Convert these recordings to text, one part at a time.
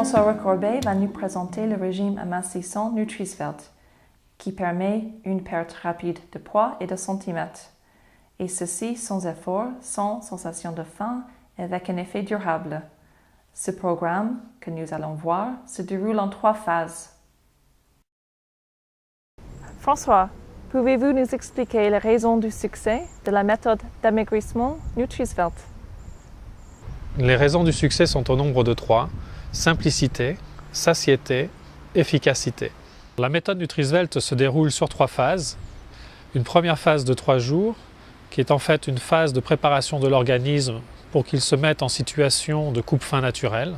François Recorbet va nous présenter le régime amincissant Nutrisvelt, qui permet une perte rapide de poids et de centimètres, et ceci sans effort, sans sensation de faim et avec un effet durable. Ce programme, que nous allons voir, se déroule en 3 phases. François, pouvez-vous nous expliquer les raisons du succès de la méthode d'amaigrissement Nutrisvelt? Les raisons du succès sont au nombre de 3. Simplicité, satiété, efficacité. La méthode Nutrisvelt se déroule sur 3 phases. Une première phase de 3 jours, qui est en fait une phase de préparation de l'organisme pour qu'il se mette en situation de coupe-faim naturelle.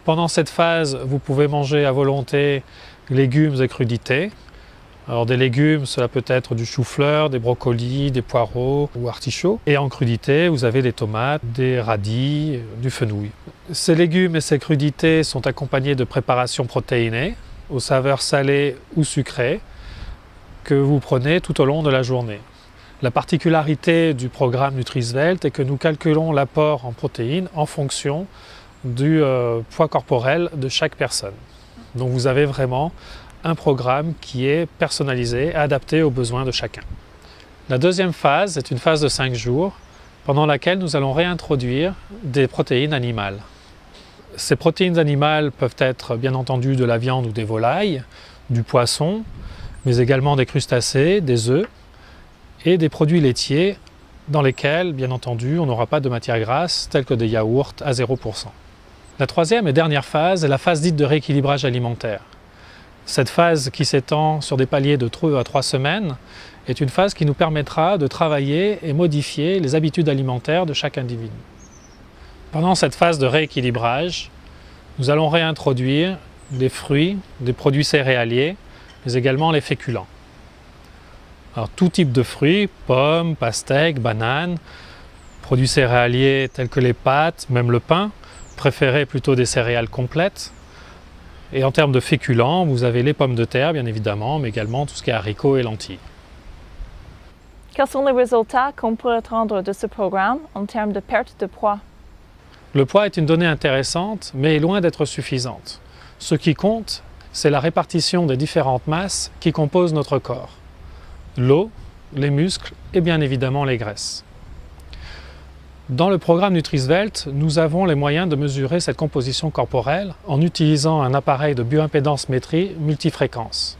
Pendant cette phase, vous pouvez manger à volonté légumes et crudités. Alors des légumes, cela peut être du chou-fleur, des brocolis, des poireaux ou artichauts. Et en crudité, vous avez des tomates, des radis, du fenouil. Ces légumes et ces crudités sont accompagnés de préparations protéinées, aux saveurs salées ou sucrées, que vous prenez tout au long de la journée. La particularité du programme Nutrisvelt est que nous calculons l'apport en protéines en fonction du poids corporel de chaque personne. Donc vous avez vraiment un programme qui est personnalisé, adapté aux besoins de chacun. La deuxième phase est une phase de 5 jours, pendant laquelle nous allons réintroduire des protéines animales. Ces protéines animales peuvent être bien entendu de la viande ou des volailles, du poisson, mais également des crustacés, des œufs et des produits laitiers dans lesquels, bien entendu, on n'aura pas de matières grasses telles que des yaourts à 0%. La troisième et dernière phase est la phase dite de rééquilibrage alimentaire. Cette phase qui s'étend sur des paliers de 2 à 3 semaines est une phase qui nous permettra de travailler et modifier les habitudes alimentaires de chaque individu. Pendant cette phase de rééquilibrage, nous allons réintroduire des fruits, des produits céréaliers, mais également les féculents. Alors tout type de fruits, pommes, pastèques, bananes, produits céréaliers tels que les pâtes, même le pain, préférez plutôt des céréales complètes. Et en termes de féculents, vous avez les pommes de terre, bien évidemment, mais également tout ce qui est haricots et lentilles. Quels sont les résultats qu'on peut attendre de ce programme en termes de perte de poids? Le poids est une donnée intéressante, mais est loin d'être suffisante. Ce qui compte, c'est la répartition des différentes masses qui composent notre corps. L'eau, les muscles et bien évidemment les graisses. Dans le programme Nutrisvelt, nous avons les moyens de mesurer cette composition corporelle en utilisant un appareil de bioimpédance-métrie multifréquence.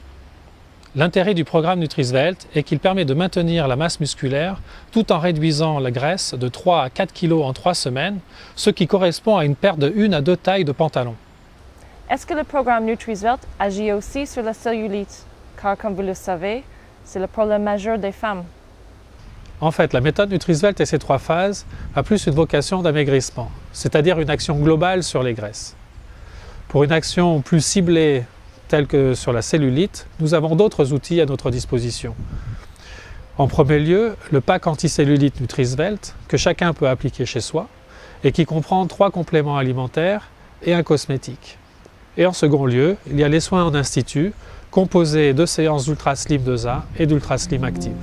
L'intérêt du programme Nutrisvelt est qu'il permet de maintenir la masse musculaire tout en réduisant la graisse de 3 à 4 kg en 3 semaines, ce qui correspond à une perte de 1 à 2 tailles de pantalon. Est-ce que le programme Nutrisvelt agit aussi sur la cellulite? Car comme vous le savez, c'est le problème majeur des femmes. En fait, la méthode Nutrisvelt et ses 3 phases a plus une vocation d'amaigrissement, c'est-à-dire une action globale sur les graisses. Pour une action plus ciblée, telle que sur la cellulite, nous avons d'autres outils à notre disposition. En premier lieu, le pack anticellulite Nutrisvelt, que chacun peut appliquer chez soi, et qui comprend 3 compléments alimentaires et un cosmétique. Et en second lieu, il y a les soins en institut, composés de séances d'Ultra Slim 2A et d'Ultra Slim Active.